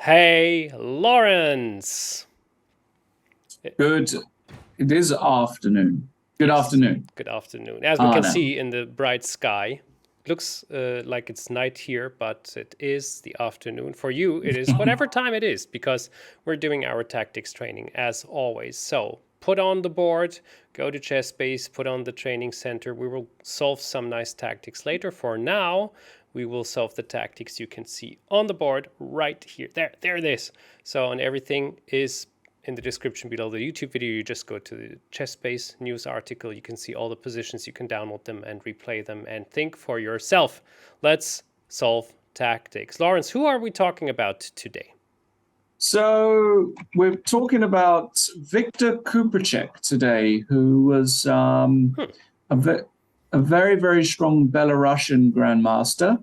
Hey, Lawrence. Good. It is afternoon. Good Yes. afternoon, Good afternoon. As we can Arne. see in the bright sky, looks like it's night here, but it is the afternoon. For you, it is whatever time it is, because we're doing our tactics training as always. So put on the board, go to ChessBase, put on the training center. We will solve some nice tactics later. For now, we will solve the tactics you can see on the board right here. There it is. So, and everything is in the description below the YouTube video. You just go to the ChessBase news article. You can see all the positions. You can download them and replay them and think for yourself. Let's solve tactics. Lawrence, who are we talking about today? So we're talking about Viktor Kupreichik today, who was a very, very strong Belarusian Grandmaster.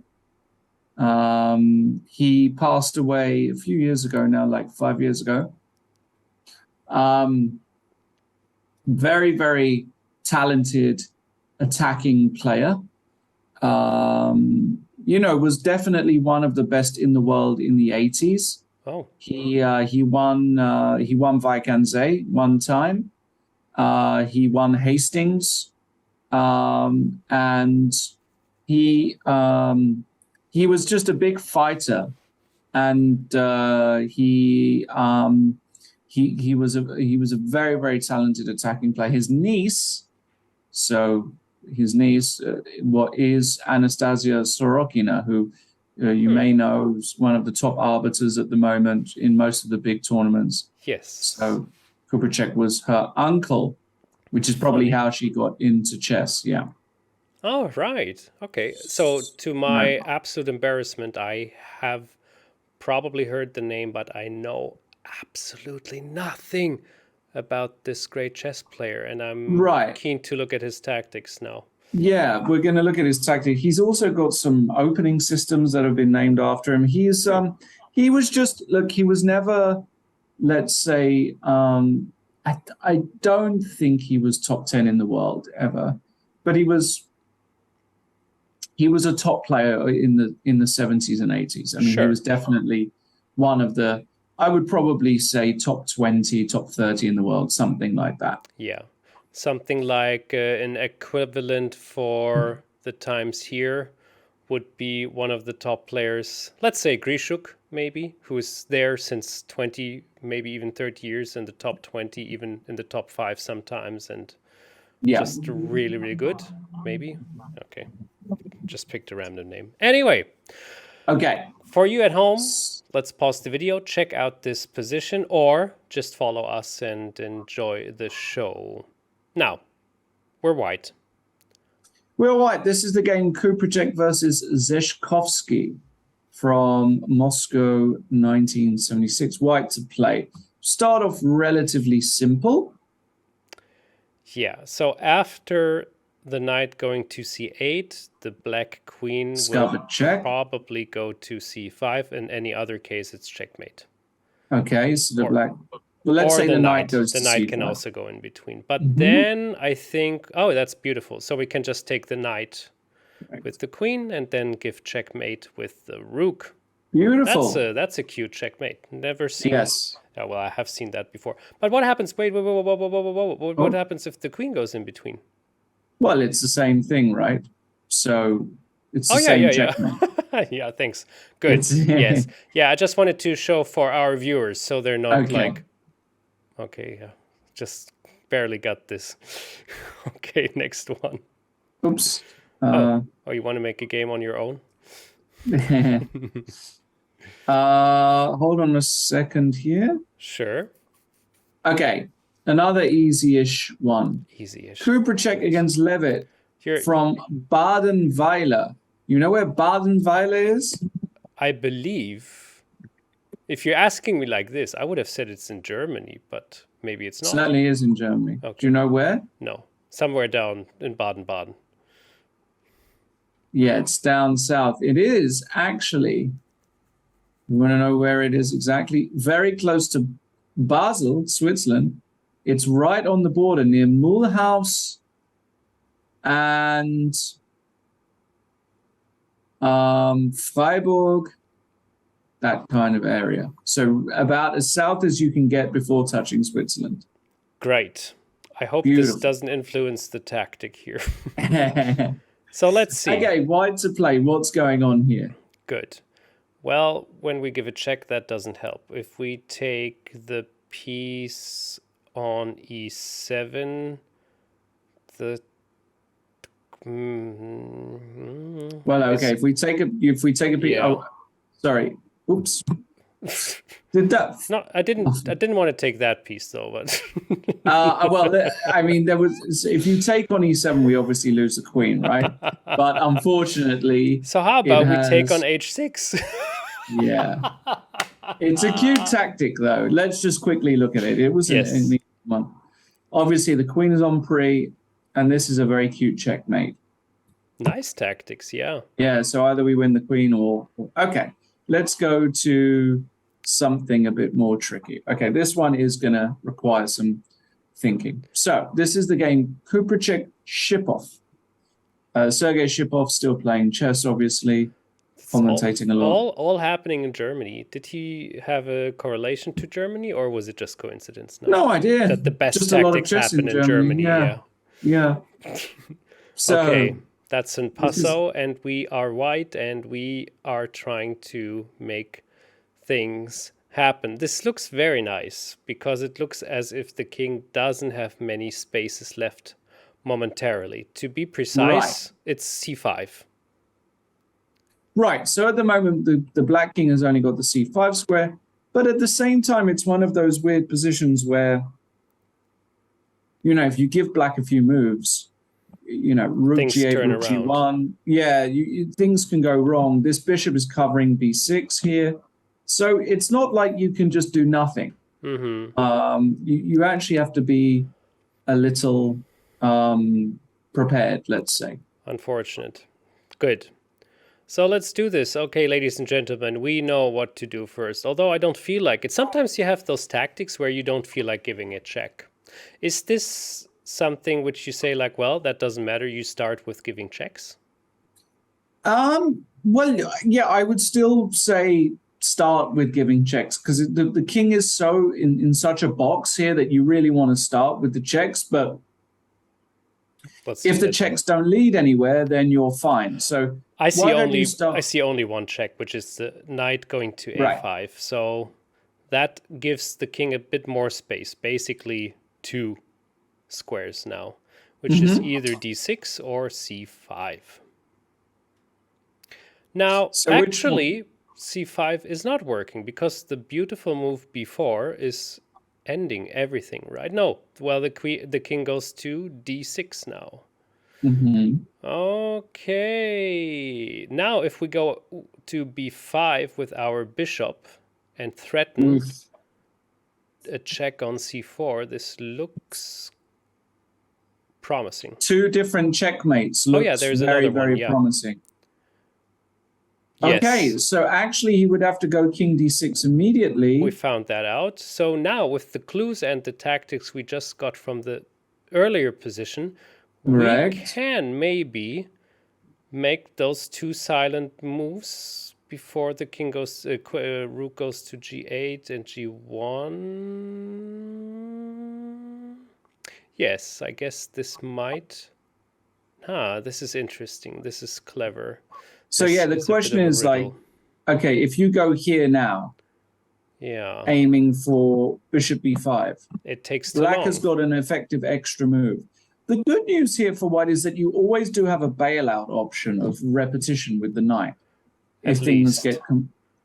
He passed away a few years ago now, like 5 years ago. Very, very talented attacking player. Was definitely one of the best in the world in the 80s. Oh, He won Viktor one time. He won Hastings, and he was just a big fighter, and he was a very, very talented attacking player. His niece, what is Anastasia Sorokina, who you may know is one of the top arbiters at the moment in most of the big tournaments. yes. So Kupreichik was her uncle, which is probably how she got into chess. Yeah. Oh, right. Okay. So, to my absolute embarrassment, I have probably heard the name, but I know absolutely nothing about this great chess player, and I'm keen to look at his tactics now. Yeah, we're going to look at his tactic. He's also got some opening systems that have been named after him. He was never, let's say, I don't think he was top 10 in the world ever, but he was a top player in the 70s and 80s. I mean, he was definitely one of the, I would probably say top 20, top 30 in the world, something like that. Yeah. Something like an equivalent for the times here would be one of the top players, let's say Grishuk, maybe, who is there since 20, maybe even 30 years in the top 20, even in the top 5 sometimes, and just really, really good, maybe. Okay, just picked a random name. Anyway. Okay. For you at home, let's pause the video, check out this position, or just follow us and enjoy the show. Now, we're white. We're white. This is the game Kupreichik versus Zeshkovsky from Moscow, 1976. White to play. Start off relatively simple. Yeah, so after the knight going to c8, the black queen will probably go to c5. In any other case, it's checkmate. Okay, so the black... Well, let's say the knight goes to c5. The knight can also go in between. But then I think... Oh, that's beautiful. So we can just take the knight with the queen and then give checkmate with the rook. Beautiful. That's a cute checkmate. Never seen... Yes. Oh, well, I have seen that before. But what happens... Wait. What happens if the queen goes in between? Well, it's the same thing, right? So it's the same checkmate. Yeah, thanks. Good. Yes. Yeah, I just wanted to show for our viewers so they're not like... Okay, yeah. Just barely got this. Okay, next one. Oops. You want to make a game on your own? Hold on a second here. Sure. Okay, another easy-ish one. Easy-ish. Kupreichik against Levitt from Baden-Weiler. You know where Baden-Weiler is? I believe... If you're asking me like this, I would have said it's in Germany, but maybe it's not. It certainly is in Germany. Okay. Do you know where? No. Somewhere down in Baden-Baden. Yeah, it's down south. It is actually, you want to know where it is exactly? Very close to Basel, Switzerland. It's right on the border near Mulhouse and Freiburg. that kind of area. So about as south as you can get before touching Switzerland. Great. I hope this Beautiful. doesn't influence the tactic here. So let's see. Okay, white to play. What's going on here? Good. Well, when we give a check, that doesn't help. If we take the piece on e7, the well, okay. If we take a piece, yeah. oh, sorry. Oops. Did that? No, I didn't want to take that piece though, but well, I mean, there was. If you take on e7, we obviously lose the queen, right? But unfortunately, so how about we take on h6? Yeah, it's a cute tactic, though. Let's just quickly look at it. It was an easy one. Obviously, the queen is on pre, and this is a very cute checkmate. Nice tactics, yeah. Yeah, so either we win the queen or okay. Let's go to something a bit more tricky. Okay, this one is going to require some thinking. So this is the game Kupreichik Shipov. Sergei Shipov still playing chess, obviously, commentating a lot. All happening in Germany. Did he have a correlation to Germany, or was it just coincidence? No idea. That the best just tactics happen in Germany. Yeah. So, okay. That's in Paso, and we are white, and we are trying to make things happen. This looks very nice, because it looks as if the king doesn't have many spaces left momentarily. To be precise, it's c5. Right, so at the moment, the black king has only got the c5 square, but at the same time, it's one of those weird positions where, if you give black a few moves, rook g8, rook g1. Yeah, things can go wrong. This bishop is covering b6 here. So it's not like you can just do nothing. You actually have to be a little prepared, let's say. Unfortunate. Good. So let's do this. Okay, ladies and gentlemen, we know what to do first, although I don't feel like it. Sometimes you have those tactics where you don't feel like giving a check. Is this something which you say like, well, that doesn't matter, you start with giving checks? Well, yeah, I would still say start with giving checks, because the king is so in such a box here that you really want to start with the checks, but if the checks don't lead anywhere, then you're fine. So I see only one check, which is the knight going to a5. So that gives the king a bit more space, basically 2 squares now, which is either d6 or c5. Now, actually, c5 is not working, because the beautiful move before is ending everything, right? No, well, the king goes to d6 now. Okay. Now, if we go to b5 with our bishop and threaten a check on c4, this looks promising. 2 different checkmates. Looks there's very, another very promising. Yes. Okay, so actually he would have to go king d6 immediately. We found that out. So now with the clues and the tactics we just got from the earlier position, we can maybe make those 2 silent moves before the king goes, rook goes to g8 and g1. Yes, I guess this might. This is interesting. This is clever. So the question is like, okay, if you go here now, aiming for bishop b5, it takes too long. Black has got an effective extra move. The good news here for white is that you always do have a bailout option of repetition with the knight. If things get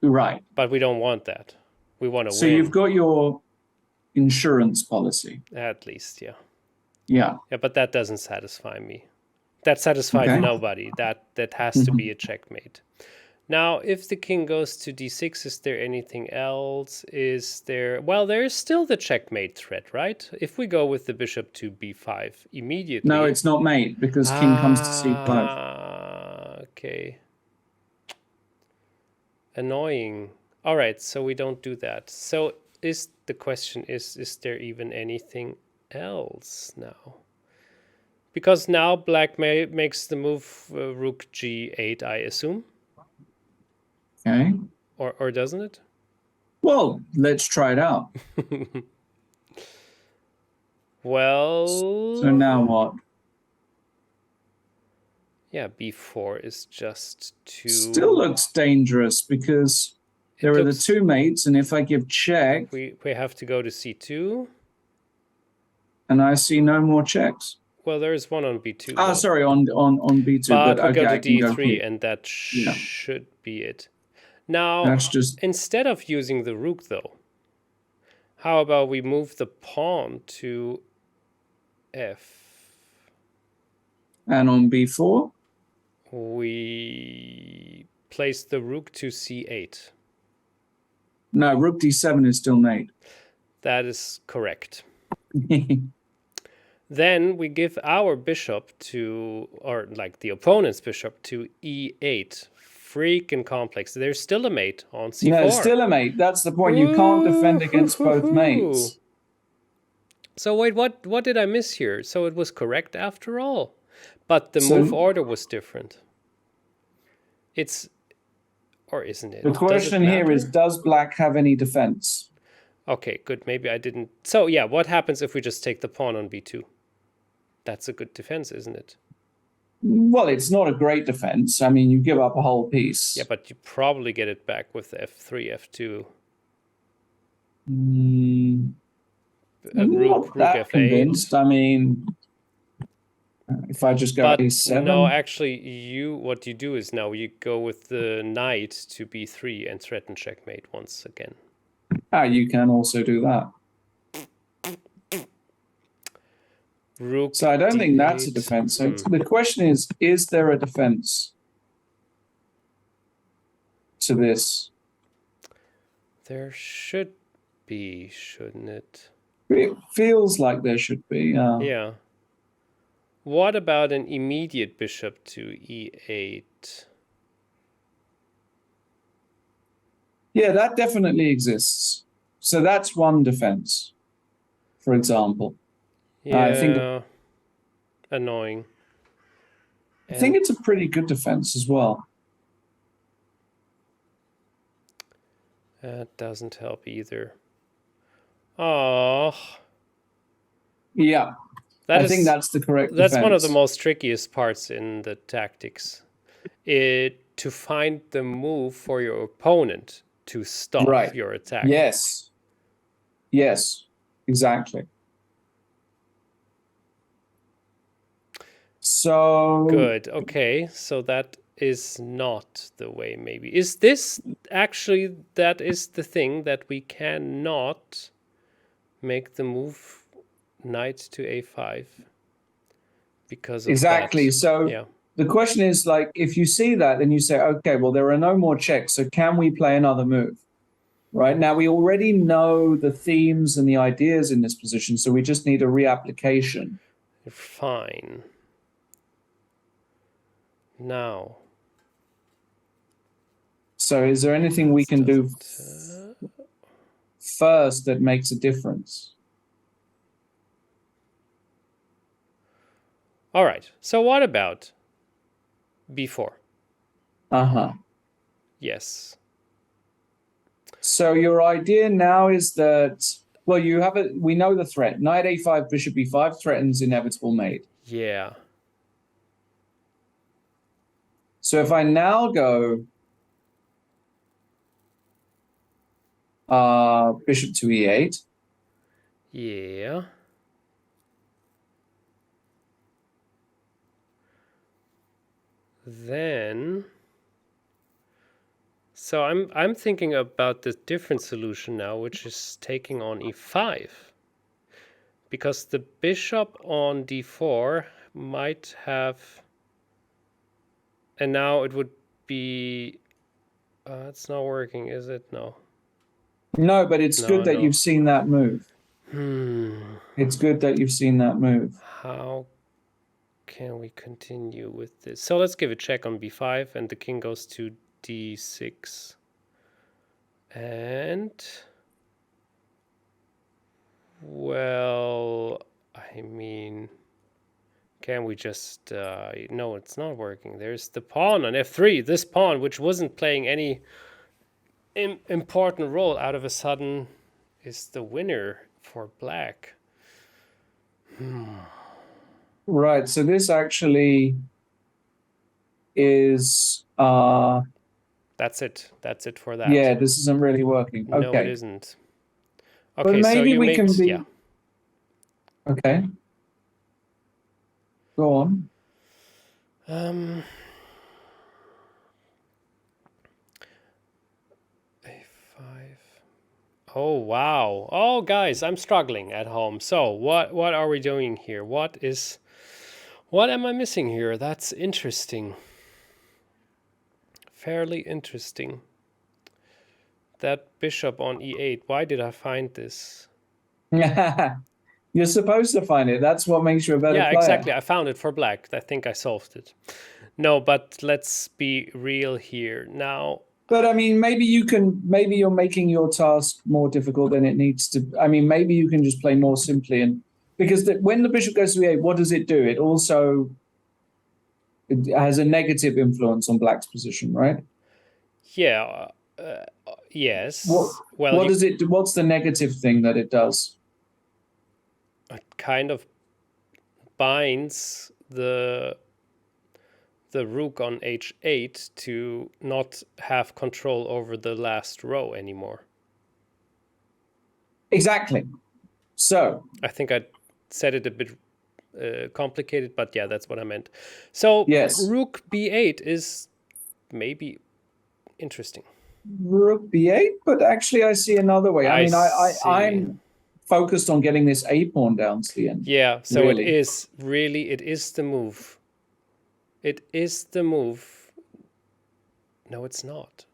right. But we don't want that. We want to win. So you've got your insurance policy. At least, yeah. Yeah. Yeah, but that doesn't satisfy me. That satisfies nobody. That has to be a checkmate. Now, if the king goes to d6, is there anything else? Is there... Well, there is still the checkmate threat, right? If we go with the bishop to b5 immediately... No, it's not mate, because king comes to c5. Okay. Annoying. All right, so we don't do that. So the question is there even anything else now? Because now black makes the move rook g8, I assume. Okay. Or doesn't it? Well, let's try it out. Well, So now what? yeah, b4 is just too... Still looks dangerous because there are the two mates, and if I give check... We have to go to c2. And I see no more checks. Well, there is one on b2. Ah, sorry, on b2. But we okay, go to I can go d3, here. and that should be it. Now, that's just... instead of using the rook, though, how about we move the pawn to f? And on b4? We place the rook to c8. No, rook d7 is still mate. That is correct. Then we give our bishop to, or like the opponent's bishop, to e8. Freaking complex. There's still a mate on c4. No, still a mate. That's the point. You can't defend against both mates. So wait, what did I miss here? So it was correct after all. But the move order was different. It's, or isn't it? The question here is, does black have any defense? Okay, good. Maybe I didn't. So yeah, what happens if we just take the pawn on b2? That's a good defense, isn't it? Well, it's not a great defense. I mean, you give up a whole piece. Yeah, but you probably get it back with f3, f2. Rook f8. Convinced. I mean, if I just go a7. No, actually, what you do is now you go with the knight to b3 and threaten checkmate once again. You can also do that. Rook so I don't d8. think that's a defense. So the question is there a defense to this? There should be, shouldn't it? It feels like there should be. Yeah. What about an immediate bishop to e8? Yeah, that definitely exists. So that's one defense, for example. Yeah, I think annoying. I think it's a pretty good defense as well. That doesn't help either. Oh. Yeah. I think that's the correct defense. That's one of the most trickiest parts in the tactics. To find the move for your opponent to stop your attack. Yes. Yes, exactly. So good. Okay, so that is not the way. Maybe is this actually that is the thing that we cannot make the move knight to a5 because of exactly. That. So yeah. The question is, like, if you see that, then you say, okay, well, there are no more checks, so can we play another move? Right now, we already know the themes and the ideas in this position, so we just need a reapplication. Fine. Now. So is there anything we can do first that makes a difference? All right. So what about b4? Uh-huh. Yes. So your idea now is that, well, you have we know the threat. Knight a5, bishop e5 threatens inevitable mate. Yeah. So if I now go bishop to e8. Yeah. Then, so I'm thinking about the different solution now, which is taking on e5, because the bishop on d4 might have, and now it would be. It's not working, is it? No. No, but it's good that you've seen that move. It's good that you've seen that move. How can we continue with this? So let's give a check on b5, and the king goes to d6. And, well, I mean, can we just, no, it's not working. There's the pawn on f3, this pawn, which wasn't playing any important role out of a sudden is the winner for black. Right. So this actually is That's it. That's it for that. yeah, this isn't really working. No, it Okay. isn't. But Okay, so maybe you we made, can be yeah. okay. Go on. A5. Oh, wow. Oh, guys, I'm struggling at home. So what are we doing here? What am I missing here? That's interesting. Fairly interesting. That bishop on e8. Why did I find this? You're supposed to find it. That's what makes you a better Yeah, player. exactly. I found it for black. I think I solved it. No, but let's be real here. Now, But I mean, maybe you're making your task more difficult than it needs to. I mean, maybe you can just play more simply. And because when the bishop goes to e8, what does it do? It also it has a negative influence on black's position, right? yeah, yes. What does it do? What's the negative thing that it does? It kind of binds the rook on h8 to not have control over the last row anymore. Exactly. So I think I said it a bit complicated, but yeah, that's what I meant. So yes, rook b8 is maybe interesting. rook b8, but actually I see another way. I mean, I'm focused on getting this a pawn down to the end. Yeah, so really. it is the move. It is the move. No, it's not.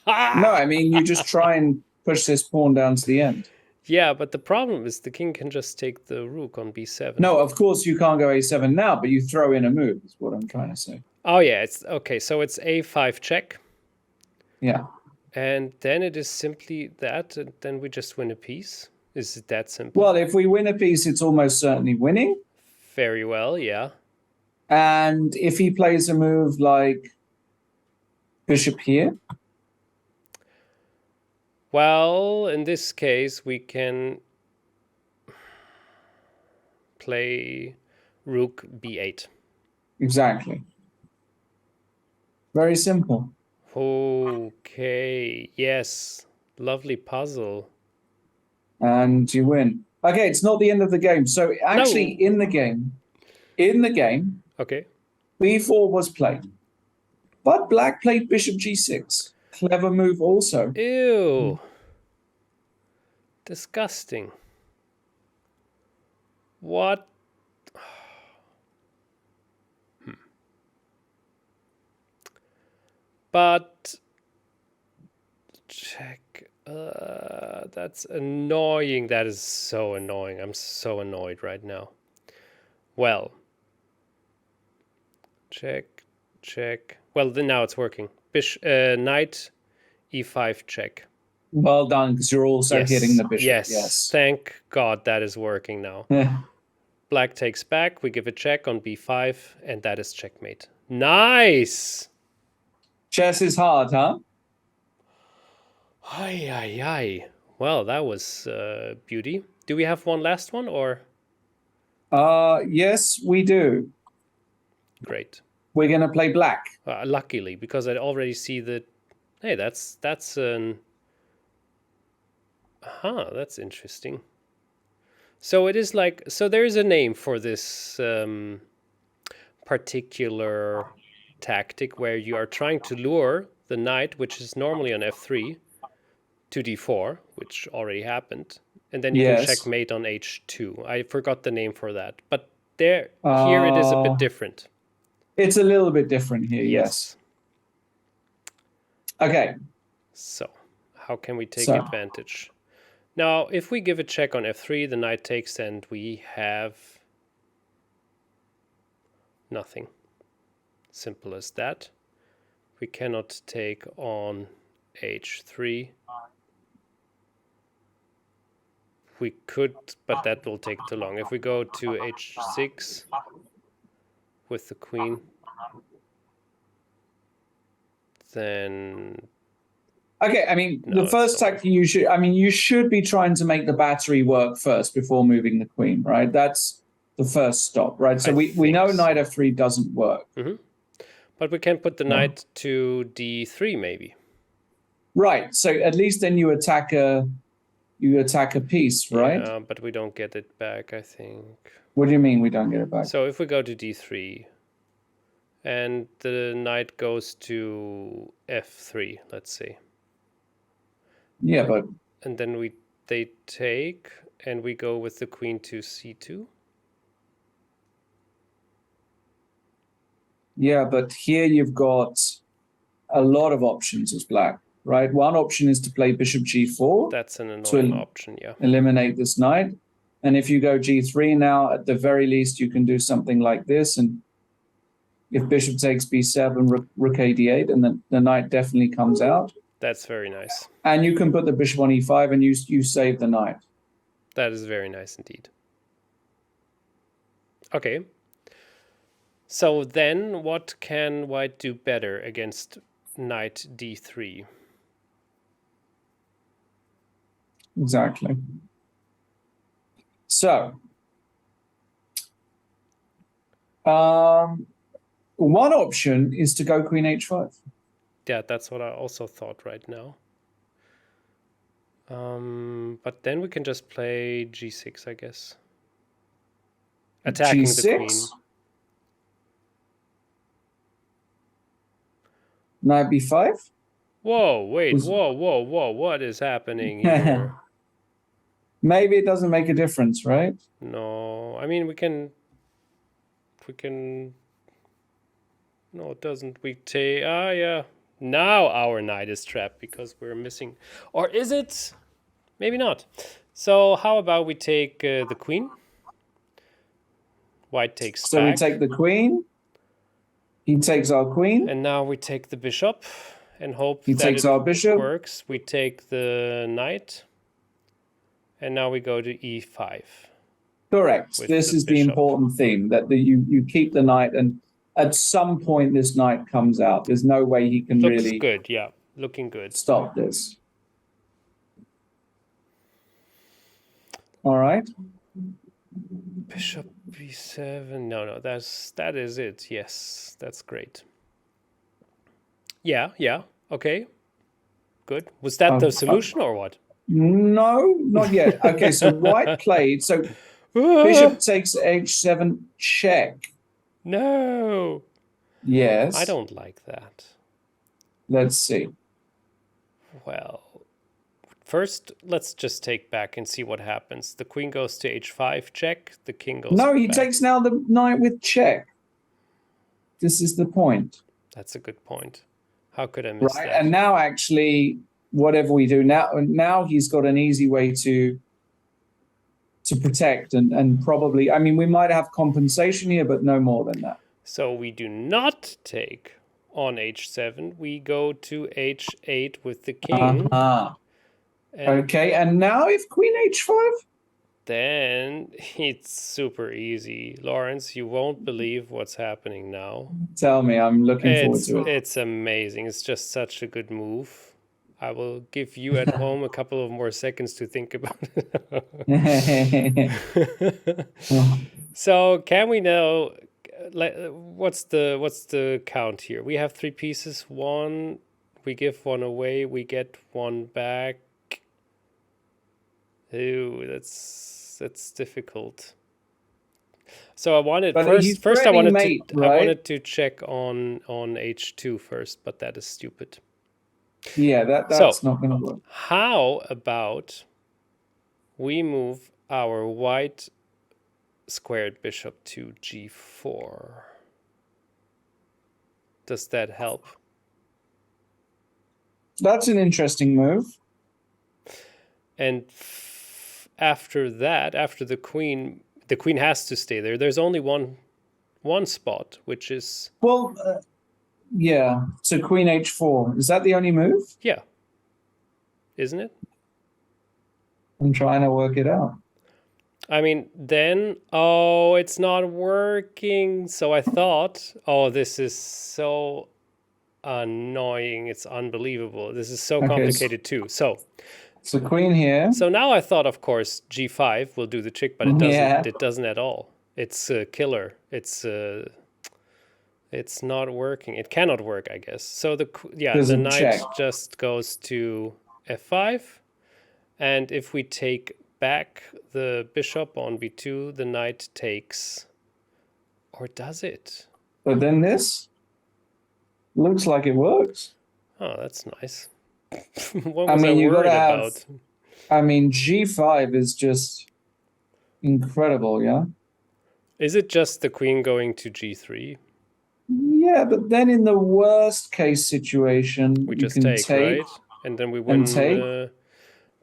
No, I mean, you just try and push this pawn down to the end. Yeah, but the problem is the king can just take the rook on b7. No, of course you can't go a7 now, but you throw in a move, is what I'm trying to say. Oh, yeah, it's okay. So it's a5 check. Yeah. And then it is simply that, and then we just win a piece. Is it that simple? Well, if we win a piece, it's almost certainly winning. Very well, yeah. And if he plays a move like bishop here? Well, in this case, we can play rook b8. Exactly. Very simple. Okay, yes. Lovely puzzle. And you win. Okay, it's not the end of the game. So actually, No. in the game, Okay. b4 was played. But black played bishop g6. Clever move also. Ew. Disgusting. What? But check. That's annoying. That is so annoying. I'm so annoyed right now. Well. Check. Well, then now it's working. Knight e5 check. Well done, because you're also hitting the bishop. Yes. Thank God that is working now. Black takes back. We give a check on b5, and that is checkmate. Nice! Chess is hard, huh? Ay. Well, that was beauty. Do we have one last one, or? Yes, we do. Great. We're going to play black. Luckily, because I already see that. Hey, that's an. That's interesting. So it is like, so there is a name for this particular tactic where you are trying to lure the knight, which is normally on f3, to d4, which already happened, and then you can checkmate on h2. I forgot the name for that, but here it is a bit different. It's a little bit different here, yes. Okay. So how can we take advantage? Now, if we give a check on f3, the knight takes, and we have nothing. Simple as that. We cannot take on h3. We could, but that will take too long. If we go to h6 with the queen, then Okay, I mean, No, the first it's not tactic you should be trying to make the battery work first before moving the queen, right? That's the first stop, right? So I we know think knight so. f3 doesn't work. But we can put the Yeah. knight to d3 maybe. Right. So at least then you attack a piece, right? Yeah, but we don't get it back, I think. What do you mean we don't get it back? So if we go to d3 and the knight goes to f3, let's say. Yeah, but And then they take and we go with the queen to c2. yeah, but here you've got a lot of options as black, right? One option is to play bishop g4 That's an annoying to option, yeah. eliminate this knight. And if you go g3 now, at the very least, you can do something like this. And if bishop takes b7, rook a d8, and then the knight definitely comes out. That's very nice. And you can put the bishop on e5 and you save the knight. That is very nice indeed. Okay. So then what can white do better against knight d3? Exactly. So, one option is to go queen h5. Yeah, that's what I also thought right now. But then we can just play g6, I guess. Attacking G6? the queen. Knight b5? Whoa, wait, whoa, what is happening here? Maybe it doesn't make a difference, right? No, I mean, we can, no, it doesn't. We take, yeah. Now our knight is trapped because we're missing, or is it? Maybe not. So how about we take the queen? White takes So back. we take the queen. He takes our queen. And now we take the bishop and hope He that takes it our bishop. works. We take the knight. And now we go to e5. Correct. With This the is the bishop. important theme, that you keep the knight, and at some point this knight comes out. There's no way he can Looks really good, yeah. Looking good. stop this. All right. Bishop b7. No, that is it. Yes, that's great. Yeah. Okay. Good. Was that the solution or what? No, not yet. Okay, so white played. So bishop takes h7 check. No. Yes. I don't like that. Let's see. Well, first, let's just take back and see what happens. The queen goes to h5 check. The king goes No, he back. takes now the knight with check. This is the point. That's a good point. How could I miss Right, that? and now actually, whatever we do now he's got an easy way to protect and probably, I mean, we might have compensation here, but no more than that. So we do not take on h7. We go to h8 with the king. And okay, and now if queen h5? Then it's super easy. Lawrence, you won't believe what's happening now. Tell me, I'm looking forward to it. It's amazing. It's just such a good move. I will give you at home a couple of more seconds to think about it. So can we know, what's the count here? We have 3 pieces. One, we give one away. We get one back. Ooh, that's difficult. So I wanted first I wanted to check on h2 first, but that is stupid. Yeah, that's not going to work. How about we move our white squared bishop to g4? Does that help? That's an interesting move. And after that, after the queen has to stay there. There's only one spot, which is... Well, yeah, so queen h4. Is that the only move? Yeah. Isn't it? I'm trying to work it out. I mean, then, oh, it's not working. So I thought, oh, this is so annoying. It's unbelievable. This is so Okay, complicated too. So queen here. now I thought, of course, g5 will do the trick, but it doesn't. Yeah. It doesn't at all. It's a killer. It's not working. It cannot work, I guess. So the Doesn't knight check. just goes to f5, and if we take back the bishop on b2, the knight takes, or does it? But then this looks like it works. Oh, that's nice. What I was I mean, you worried gotta have. about? I mean, g5 is just incredible, yeah. Is it just the queen going to g3? Yeah, but then in the worst case situation, We you just can take, take, right? And then we win. take.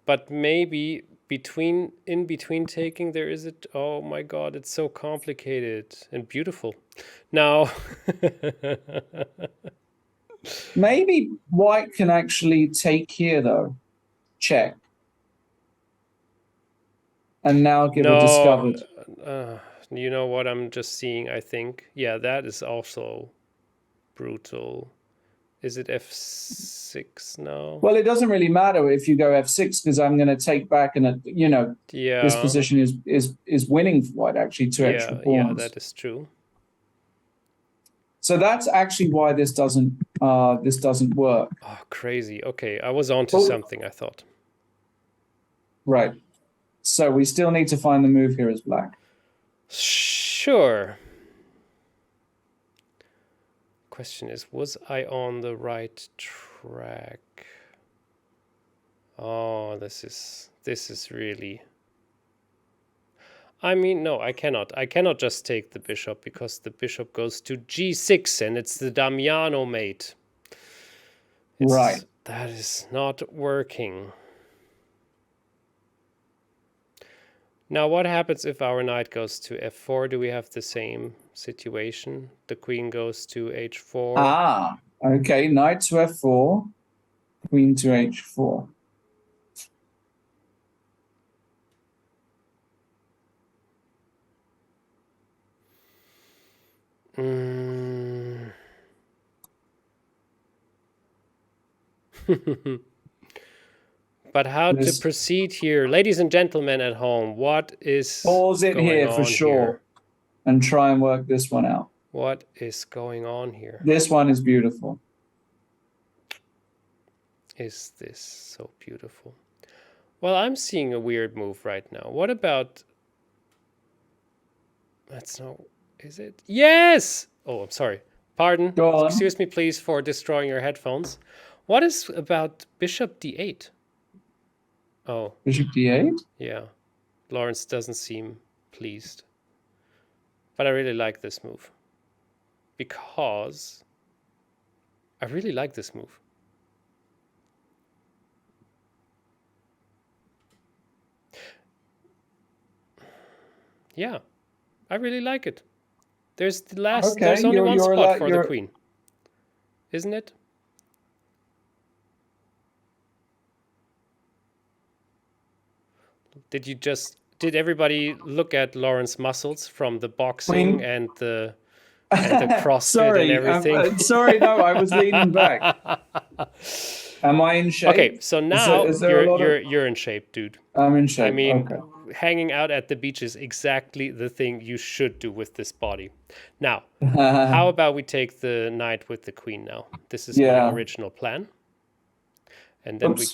But maybe in between taking, there is it. Oh my God, it's so complicated and beautiful. Now, Maybe white can actually take here though. Check. And now give a discovered. you know what I'm just seeing, I think. Yeah, that is also brutal. Is it f6 now? Well, it doesn't really matter if you go f6 because I'm going to take back, and Yeah. this position is winning for white actually, two extra pawns. Yeah, that is true. So that's actually why this doesn't work. Oh, crazy. Okay, I was onto something, I thought. Right. So we still need to find the move here as black. Sure. Question is, was I on the right track? Oh, this is really. I mean, no, I cannot. I cannot just take the bishop because the bishop goes to g6 and it's the Damiano mate. Right. That is not working. Now, what happens if our knight goes to f4? Do we have the same situation? The queen goes to h4. Ah, okay. Knight to f4, queen to h4. But how to proceed here? Ladies and gentlemen at home, what is pause it here for sure and try and work this one out. What is going on here? This one is beautiful. Is this so beautiful? Well, I'm seeing a weird move right now. What about... That's no... Is it? Yes! Oh, I'm sorry. Pardon. Go on. Excuse me, please, for destroying your headphones. What is about bishop d8? Oh. Bishop d8? Yeah. Lawrence doesn't seem pleased. But I really like this move. Because I really like this move. Yeah. I really like it. There's the last there's only one spot for the queen. Isn't it? Did everybody look at Lawrence's muscles from the boxing and the CrossFit and everything? Sorry, no, I was leaning back. Am I in shape? Okay, so now you're in shape, dude. I'm in shape. I mean, hanging out at the beach is exactly the thing you should do with this body. Now, how about we take the knight with the queen now? This is my original plan. And then we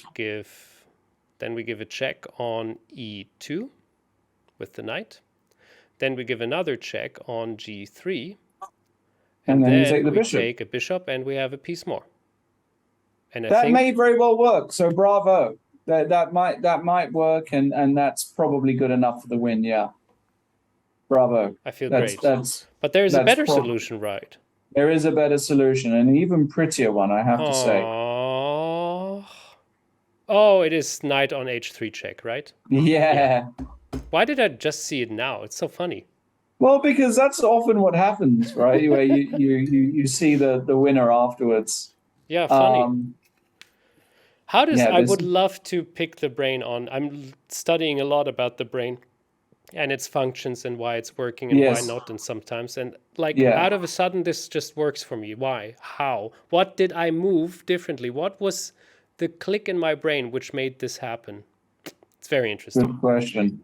give a check on e2 with the knight. Then we give another check on g3. And then you take the bishop. Take a bishop and we have a piece more. And that may very well work. So bravo. That might work, and that's probably good enough for the win. Yeah. Bravo. I feel great. But there's a better solution, right? There is a better solution, an even prettier one, I have to say. Oh, it is knight on h3 check, right? Yeah. Why did I just see it now? It's so funny. Well, because that's often what happens, right? Where you see the winner afterwards. Yeah, funny. How does I would love to pick the brain on. I'm studying a lot about the brain and its functions and why it's working and why Yes. not, and sometimes. And like Yeah. out of a sudden, this just works for me. Why? How? What did I move differently? What was the click in my brain which made this happen? It's very interesting. Good question.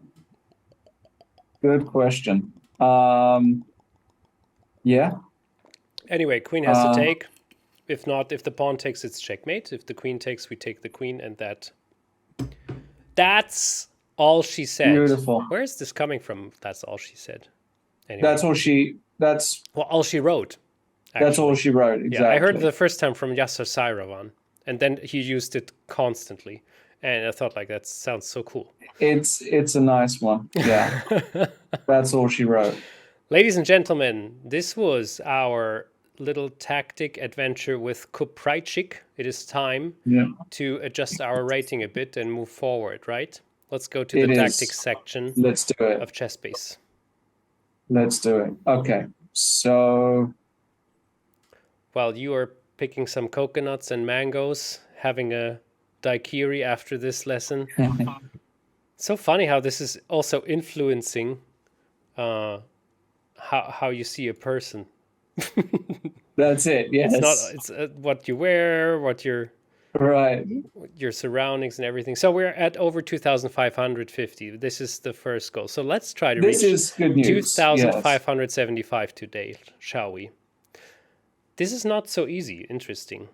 Good question. Yeah. Anyway, queen has to Um, take. If not, if the pawn takes, it's checkmate. If the queen takes, we take the queen, and that's all she said. Beautiful. Where is this coming from? That's all she said. Anyway, That's all she. That's all she wrote. that's all actually. she wrote. Exactly. Yeah, I heard it the first time from Yasser Sairavan, and then he used it constantly, and I thought like that sounds so cool. It's a nice one. Yeah. That's all she wrote. Ladies and gentlemen, this was our little tactic adventure with Kupreichik. It is time Yeah. to adjust our rating a bit and move forward, right? Let's go to It the is. tactics section Let's do it. of ChessBase. Let's do it. Okay. So While you are picking some coconuts and mangoes, having a daiquiri after this lesson. So funny how this is also influencing how you see a person. that's it. Yes. It's what you wear, what your right. surroundings and everything. So we're at over 2,550. This is the first goal. So let's try to This reach is good news. 2,575 today, shall we? This is not so easy. Interesting.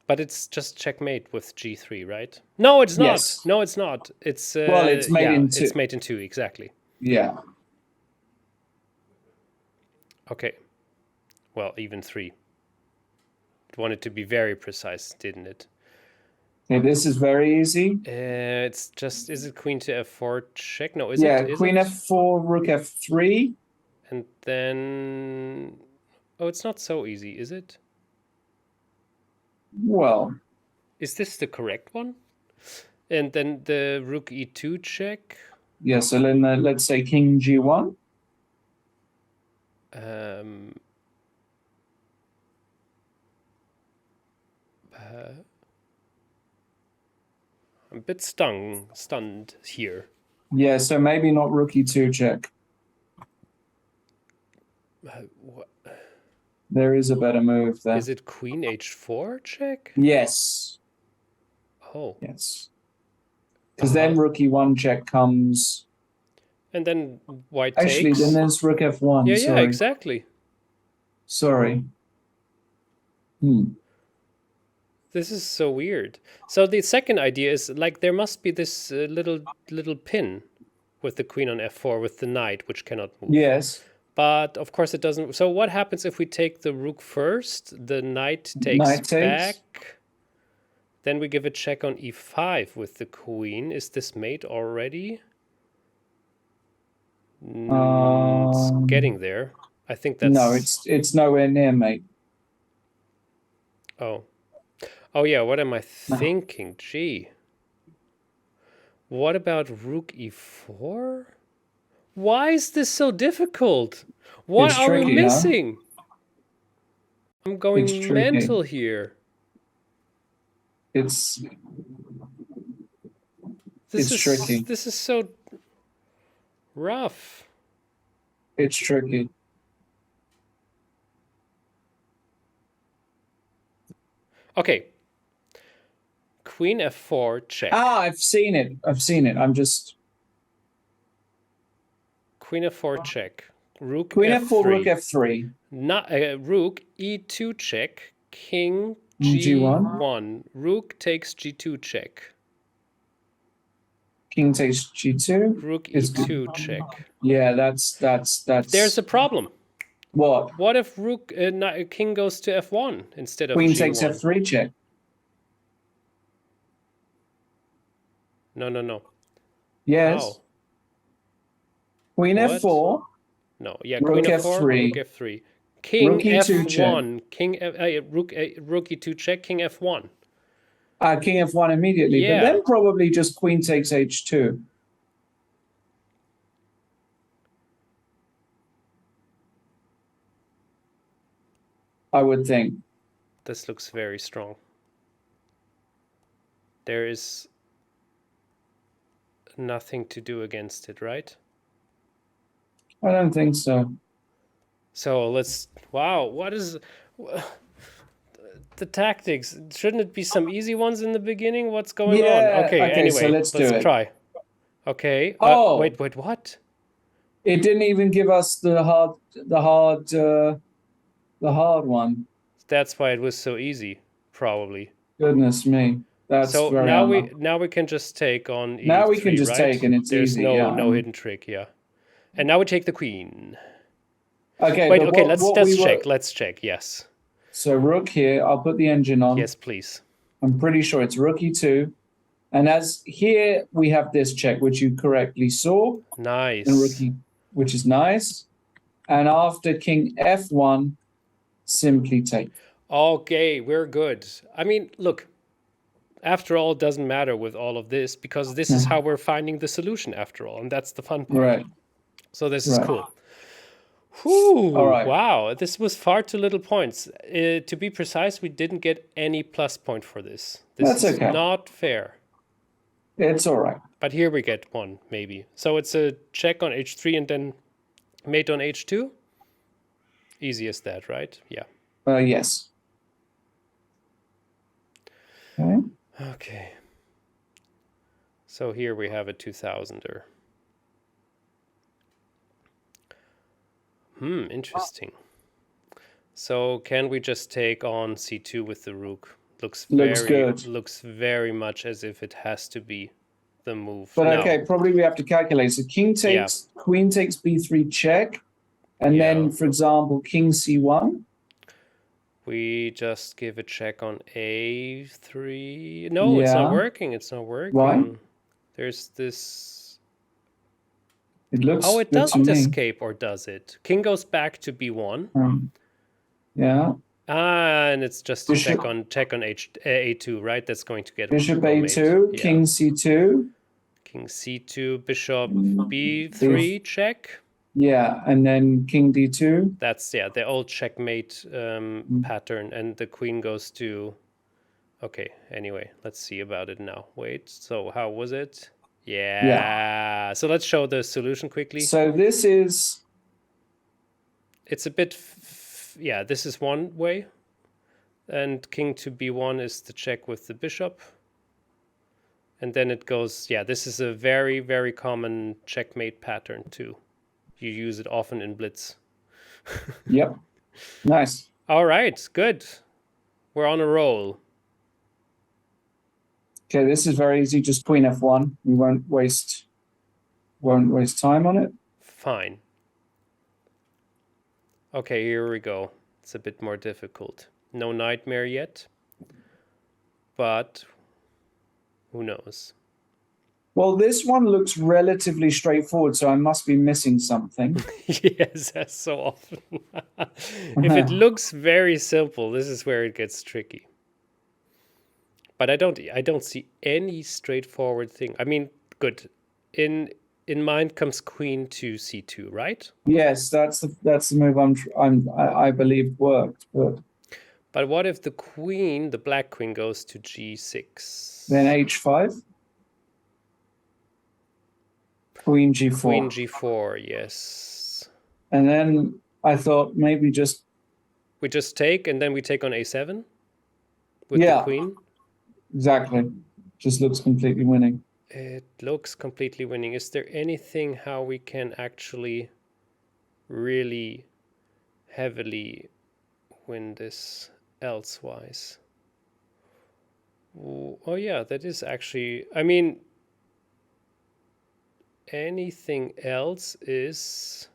But it's just checkmate with g3, right? No, it's not. Yes. No, it's not. It's Well, it's mate in two. It's mate in two, exactly. Yeah. Okay. Well, even three. It wanted to be very precise, didn't it? Okay, this is very easy. It's just, is it queen to f4 check? No, is Yeah, it? queen f4, rook f3. And then, oh, it's not so easy, is it? Well, is this the correct one? And then the rook e2 check. Yeah, so then let's say king g1. I'm a bit stunned here. Yeah, so maybe not rook e2 check. What? There is a better move there. Is it queen h4 check? Yes. Oh. Yes. Because then rook e1 check comes. And then white Actually, takes. then there's rook f1. Yeah, sorry. exactly. Sorry. This is so weird. So the second idea is like there must be this little pin with the queen on f4 with the knight, which cannot move. Yes. But of course it doesn't. So what happens if we take the rook first? The knight takes back. Then we give a check on e5 with the queen. Is this mate already? It's getting there. I think that's... No, it's nowhere near, mate. Oh. Oh yeah, what am I thinking? Gee. What about rook e4? Why is this so difficult? What are we missing? Huh? I'm going mental here. It's tricky. This is so rough. It's tricky. Okay. Queen f4 check. Ah, I've seen it. I'm just... Queen f4 check. Rook Queen f3. f4, rook f3. Not, rook e2 check. King g1. Rook takes g2 check. King takes g2. Rook e2 check. Yeah, that's... There's a problem. What? What if rook king goes to f1 instead of Queen g1? takes f3 check. No. Yes. How? Queen f4. No, yeah, rook queen f4, f3. rook f3. King rook e2 f1. check. King rook e2 check, king f1. King f1 immediately. Yeah. But then probably just queen takes h2. I would think. This looks very strong. There is nothing to do against it, right? I don't think so. So let's. Wow, what is the tactics? Shouldn't it be some easy ones in the beginning? What's going on? Yeah. Okay, Okay, so anyway, let's do let's it. try. Okay. Oh, Wait, what? it didn't even give us the hard one. That's why it was so easy, probably. Goodness me. That's So very unlucky. now we can just take on Now we can e3, just take, right? and it's There's easy. Yeah. no hidden trick, yeah. And now we take the queen. Okay, Wait, but okay, what let's we check. were. Let's check. Yes. So rook here. I'll put the engine on. Yes, please. I'm pretty sure it's rook e2. And as here we have this check, which you correctly saw. Nice. And rook e, which is nice. And after king f1, simply take. Okay, we're good. I mean, look, after all, it doesn't matter with all of this because this is how we're finding the solution after all, and that's the fun part. Right. So this is Right. cool. Whew, All right. wow, this was far too little points. To be precise, we didn't get any plus point for this. This That's is okay. not fair. It's all right. But here we get one, maybe. So it's a check on h3 and then mate on h2? Easy as that, right? Yeah. Yes. Okay. Okay. So here we have a 2000er. Interesting. So can we just take on c2 with the rook? Looks good. Looks very much as if it has to be the move. But now. okay, probably we have to calculate. So king takes, queen takes b3 check. And then, for example, king c1. We just give a check on a3. No, it's not working. It's not working. Why? There's this. It looks. Oh, it doesn't escape, or does it? King goes back to b1. Yeah. And it's just a check on a2, right? That's going to get bishop a2, king c2. King c2, bishop b3 check. Yeah, and then king d2. That's the old checkmate pattern, and the queen goes to. Okay, anyway, let's see about it now. Wait, so how was it? Yeah. So let's show the solution quickly. So this is. It's a bit. This is one way. And king to b1 is the check with the bishop. And then it goes. This is a very, very common checkmate pattern too. You use it often in blitz. Yep. Nice. All right, good. We're on a roll. Okay, this is very easy. Just queen f1. We won't waste time on it. Fine. Okay, here we go. It's a bit more difficult. No nightmare yet, but who knows? Well, this one looks relatively straightforward, so I must be missing something. Yes, as so often. If it looks very simple, this is where it gets tricky. But I don't see any straightforward thing. I mean, good. In mind comes queen to c2, right? Yes, that's the move I believe worked. But what if the black queen goes to g6? Then h5. Queen g4. Queen g4, yes. And then I thought maybe we just take, and then we take on a7 with the queen. Exactly. Just looks completely winning. It looks completely winning. Is there anything how we can actually really heavily win this elsewise? Oh yeah, that is actually, I mean, anything else is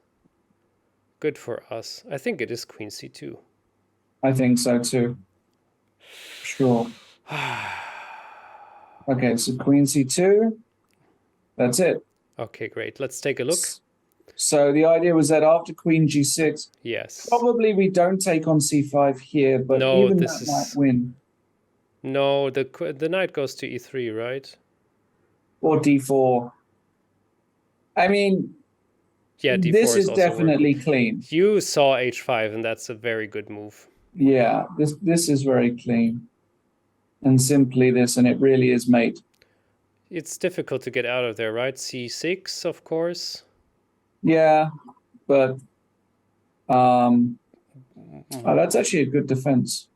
good for us. I think it is queen c2. I think so too. Sure. Okay, so queen c2. That's it. Okay, great. Let's take a look. So the idea was that after queen g6, yes, probably we don't take on c5 here, but even that might win. No, the knight goes to e3, right? Or d4. I mean, d4 this is definitely clean. You saw h5, and that's a very good move. Yeah, this is very clean. And simply this, and it really is mate. It's difficult to get out of there, right? c6, of course. Yeah, But that's actually a good defense.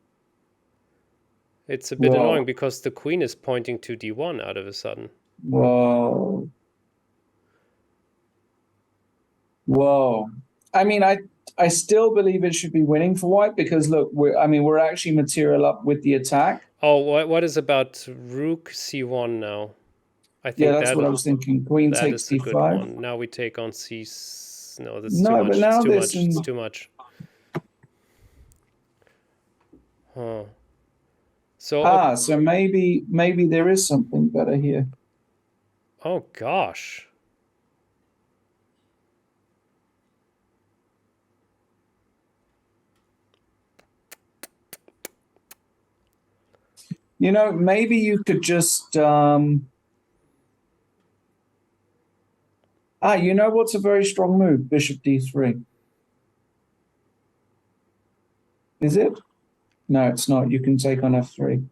It's a bit Whoa. annoying because the queen is pointing to d1 out of a sudden. Whoa. Whoa. I mean, I still believe it should be winning for white because look, we're actually material up with the attack. Oh, what is about rook c1 now? I think Yeah, that's what I was thinking. Queen that takes is a good d5. one. Now we take on c. No, that's No, too but much. now It's too this much. It's too much. Huh. So so maybe there is something better here. oh gosh. You know, maybe you could just you know what's a very strong move? Bishop d3. Is it? No, it's not. You can take on f3.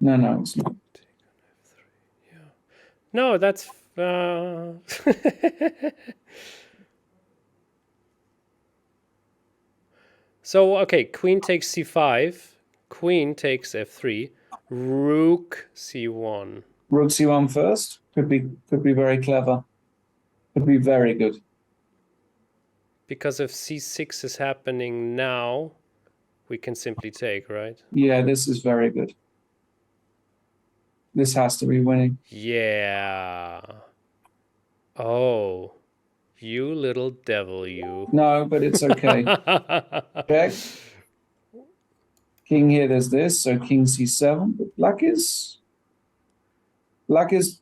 No, it's not. Take on f3. Yeah. No, that's So okay, queen takes c5, queen takes f3, rook c1. Rook c1 first could be very clever. Could be very good. Because if c6 is happening now, we can simply take, right? Yeah, this is very good. This has to be winning. Yeah. Oh, you little devil, you. No, but it's okay. Check. King here, there's this, so king c7. But black is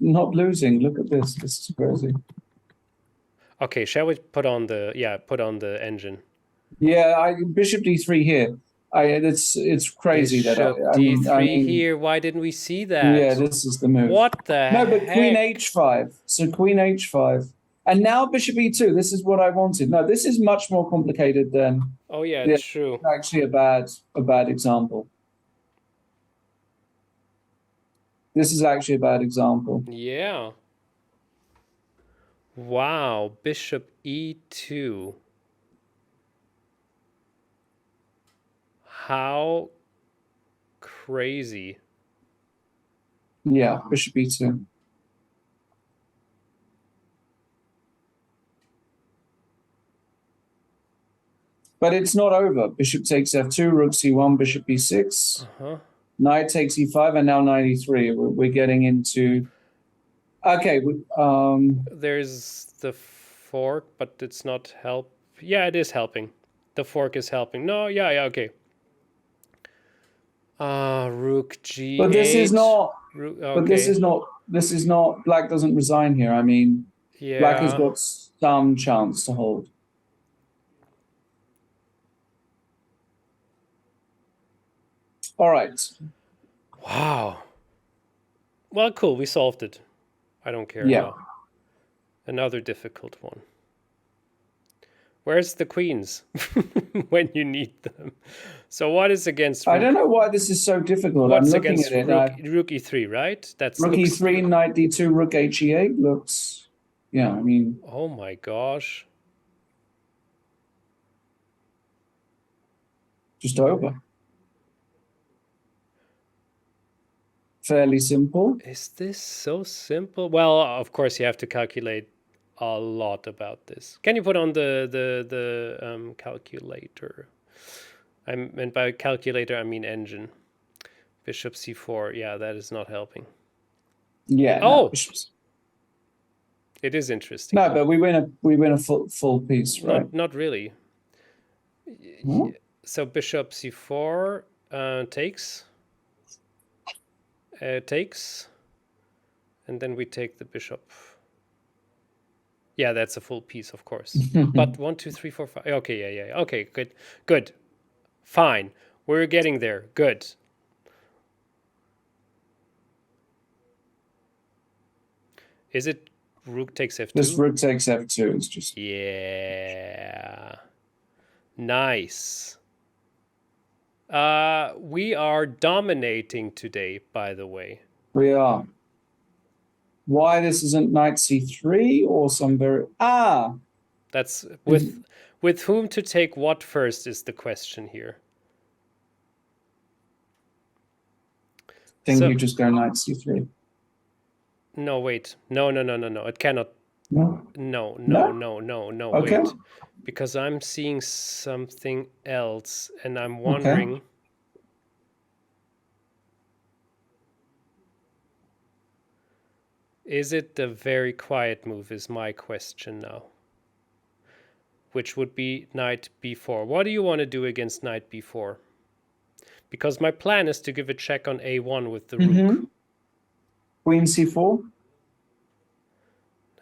not losing. Look at this. This is crazy. Okay, shall we put on the engine? Yeah, bishop d3 here. It's crazy Bishop that d3 here. Why didn't we see that? Yeah, this is the move. What the No, but heck? queen h5. So queen h5. And now bishop e2. This is what I wanted. No, this is much more complicated than. Oh yeah, it's true. Actually, a bad example. This is actually a bad example. Yeah. Wow, bishop e2. How crazy. Yeah, bishop e2. But it's not over. Bishop takes f2, rook c1, bishop e6. Knight takes e5, and now knight e3. We're getting into... Okay. There's the fork, but it's not help. Yeah, it is helping. The fork is helping. No, yeah, okay. Rook g8. But this is not... Okay. But this is not... Black doesn't resign here. I mean, yeah. Black has got some chance to hold. All right. Wow. Well, cool. We solved it. I don't care. Yeah. Now. Another difficult one. Where's the queens when you need them? So what is against rook? I don't know why this is so difficult. What's I'm looking against at it. rook e3, right? That's rook e3, knight d2, rook he8 looks... Yeah, I mean... Oh my gosh. Just over. Fairly simple. Is this so simple? Well, of course, you have to calculate a lot about this. Can you put on the calculator? And by calculator, I mean engine. Bishop c4. Yeah, that is not helping. Yeah. Oh, it is interesting. No, but we win a full piece, right? Not really. Hmm? So bishop c4 takes, and then we take the bishop. Yeah, that's a full piece, of course. But 1, 2, 3, 4, 5. Okay, yeah. Okay, good. Fine. We're getting there. Good. Is it rook takes f2? This rook takes f2 is just... Yeah. Nice. We are dominating today, by the way. We are. Why this isn't knight c3 or some very... That's That's with whom to take what first is the question here. Think So- you just go knight c3. No, wait. No. It cannot. No. No. Okay. Wait. Because I'm seeing something else and I'm wondering. Is it the very quiet move is my question now. Which would be knight b4. What do you want to do against knight b4? Because my plan is to give a check on a1 with the rook. Queen c4.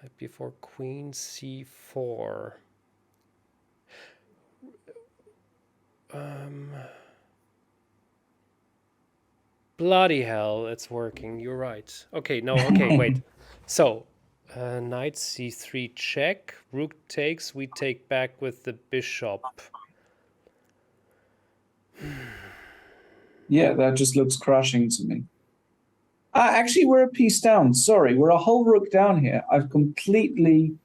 Knight b4, queen c4. Bloody hell, it's working. You're right. Okay, no, okay, wait. So, knight c3 check. Rook takes. We take back with the bishop. Yeah, that just looks crushing to me. Actually, we're a piece down. Sorry, we're a whole rook down here. I've completely...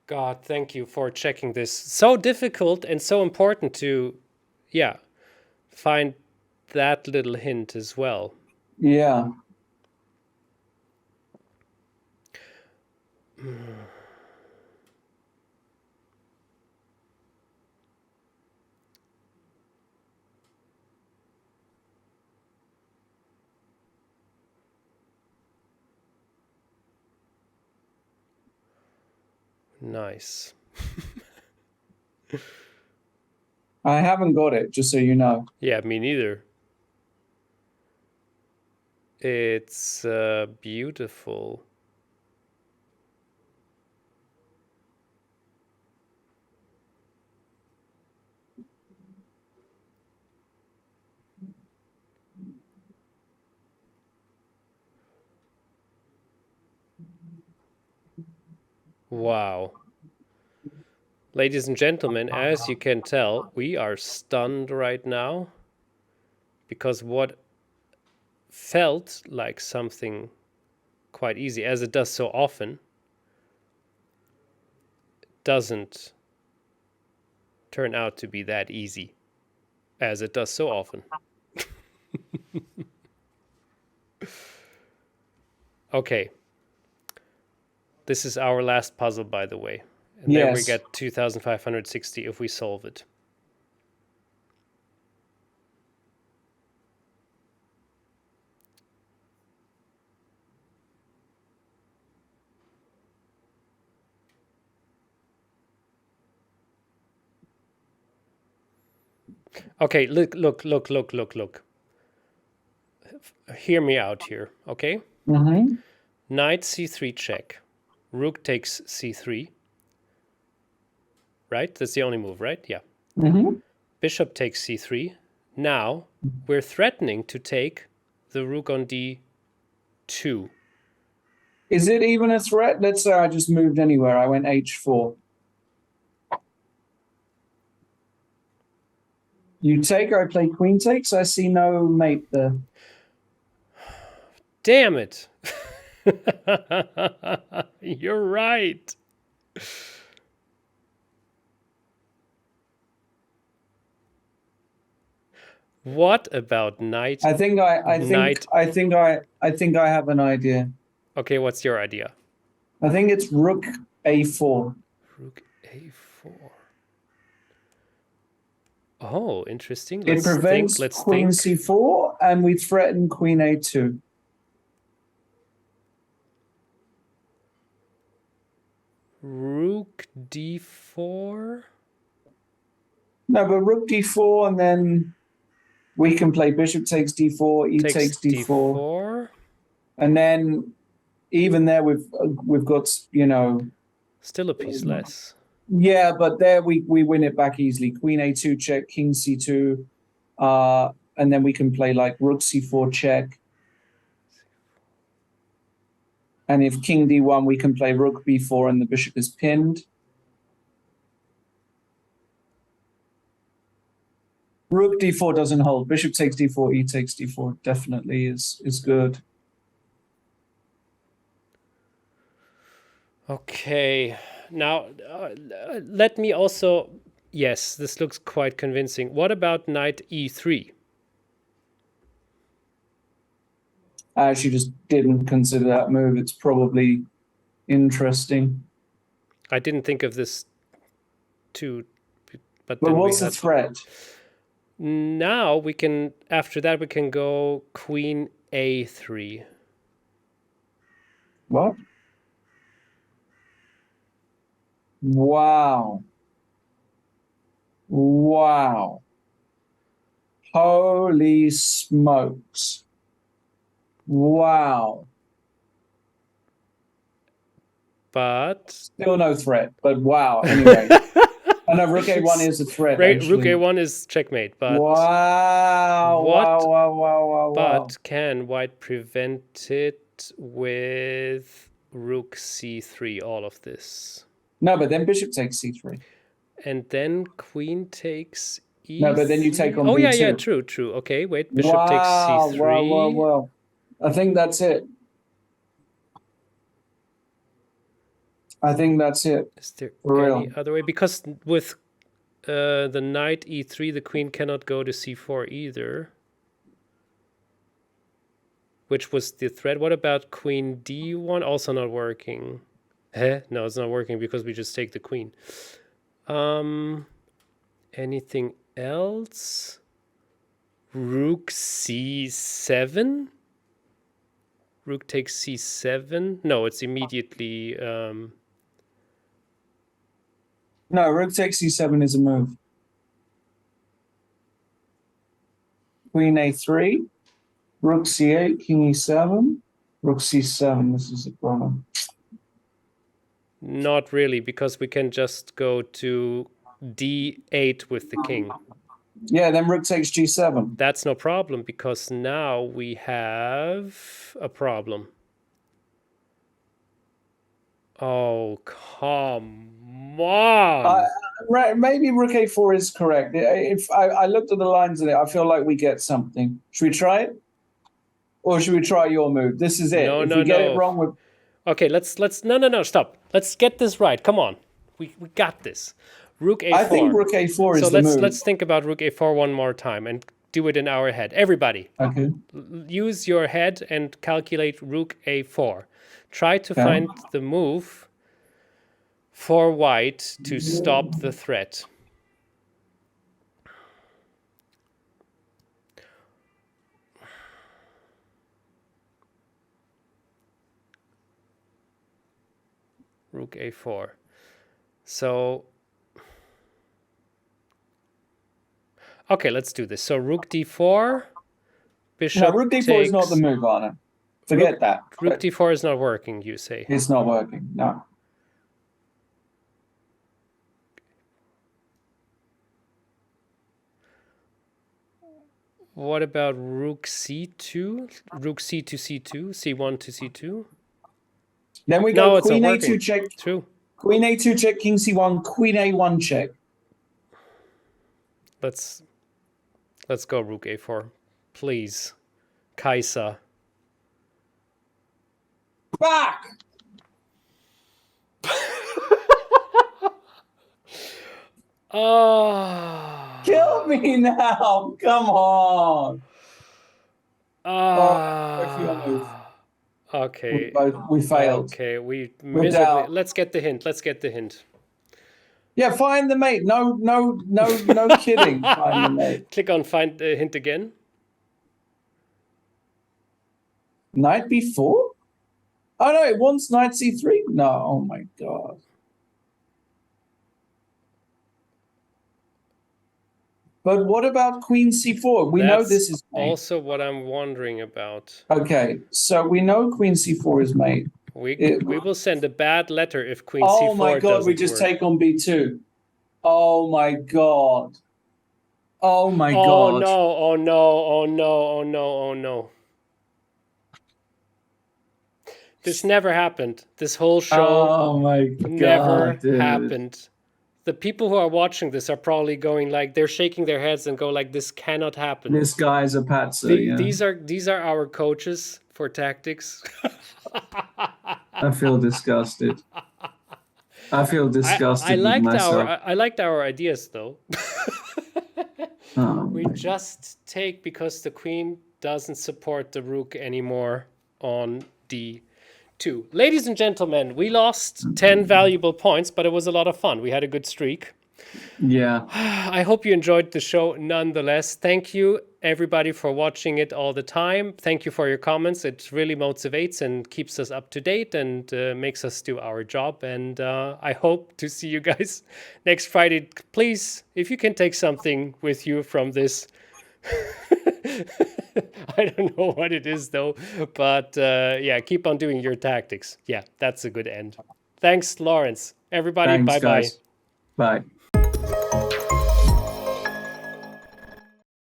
God, thank you for checking this. So difficult and so important to, find that little hint as well. Yeah. Nice. I haven't got it, just so you know. Yeah, me neither. It's beautiful. Wow. Ladies and gentlemen, as you can tell, we are stunned right now because what felt like something quite easy, as it does so often, doesn't turn out to be that easy, as it does so often. Okay. This is our last puzzle, by the way. And then we get 2,560 if we solve it. Okay, look. Hear me out here, okay? Knight c3 check. Rook takes c3. Right? That's the only move, right? Yeah. Bishop takes c3. Now we're threatening to take the rook on d2. Is it even a threat? Let's say I just moved anywhere. I went h4. You take, I play queen takes. I see no mate there. Damn it. You're right. What about knight? I think I have an idea. Okay, what's your idea? I think it's rook a4. Rook a4. Oh, interesting. It prevents queen c4, and we threaten queen a2. Rook d4? No, but rook d4, and then we can play bishop takes d4, e takes d4. And then even there we've got, you know... Still a piece less. Yeah, but there we win it back easily. Queen a2 check, king c2, and then we can play like rook c4 check. And if king d1, we can play rook b4 and the bishop is pinned. Rook d4 doesn't hold. Bishop takes d4, e takes d4 definitely is good. Okay, Now, let me also... Yes, this looks quite convincing. What about knight e3? I actually just didn't consider that move. It's probably interesting. I didn't think of this too, but But then what's we the had... threat? Now we can, after that, we can go queen a3. What? Wow. Wow. Holy smokes. Wow. But... Still no threat, but wow. Anyway. Oh, no, rook a1 is a threat, Rook actually. a1 is checkmate, but... Wow. What? Wow. But can white prevent it with rook c3, all of this? No, but then bishop takes c3. And then queen takes e3. No, but then you take on Oh, b2. yeah, true. Okay, wait, bishop takes c3. Wow. I think that's it. Is there For any real. other way? Because with the knight e3, the queen cannot go to c4 either. Which was the threat. What about queen d1? Also not working. No, it's not working because we just take the queen. Anything else? Rook c7? Rook takes c7? No, it's immediately... No, rook takes c7 is a move. Queen a3, rook c8, king e7, rook c7. This is a problem. Not really, because we can just go to d8 with the king. Yeah, then rook takes g7. That's no problem, because now we have a problem. Oh, come on. Maybe rook a4 is correct. If I looked at the lines in it, I feel like we get something. Should we try it? Or should we try your move? This is it. If we get it wrong, we're... Okay, let's no, stop. Let's get this right. Come on. We got this. Rook a4. I think rook a4 is the move. So let's think about rook a4 one more time and do it in our head. Everybody. Okay. Use your head and calculate rook a4. Try to find the move for white to stop the threat. Rook a4. So, okay, let's do this. So rook d4, bishop No, rook d4 takes... is not the move, Arne. Forget that. Rook d4 is not working, you say? It's not working, no. What about rook c2? Rook c to c2, c1 to c2? Then we go queen a2 check. True. Queen a2 check, king c1, queen a1 check. Let's go rook a4, please. Kaiser. Back! Oh. Kill me now! Come on! Okay. We failed. Okay, we miserably... Let's get the hint. Yeah, find the mate. No kidding. Find the mate. Click on find the hint again. Knight b4? Oh no, it wants knight c3. No, oh my god. But what about queen c4? We know this is mate. Also what I'm wondering about. Okay, so we know queen c4 is mate. We will send a bad letter if queen c4 doesn't work. Oh my god, we just take on b2. Oh my god. Oh my god. Oh no. This never happened. This whole show never happened. The people who are watching this are probably going like, they're shaking their heads and go like, this cannot happen. This guy's a patzer. These are our coaches for tactics. I feel disgusted. I feel disgusted with myself. I liked our ideas though. Oh, We just take because the queen doesn't support the rook anymore on d2. Ladies and gentlemen, we lost 10 valuable points, but it was a lot of fun. We had a good streak. yeah. I hope you enjoyed the show nonetheless. Thank you, everybody, for watching it all the time. Thank you for your comments. It really motivates and keeps us up to date and makes us do our job. And I hope to see you guys next Friday. Please, if you can take something with you from this. I don't know what it is, though. But yeah, keep on doing your tactics. Yeah, that's a good end. Thanks, Lawrence. Everybody, Thanks, bye-bye. guys. Bye.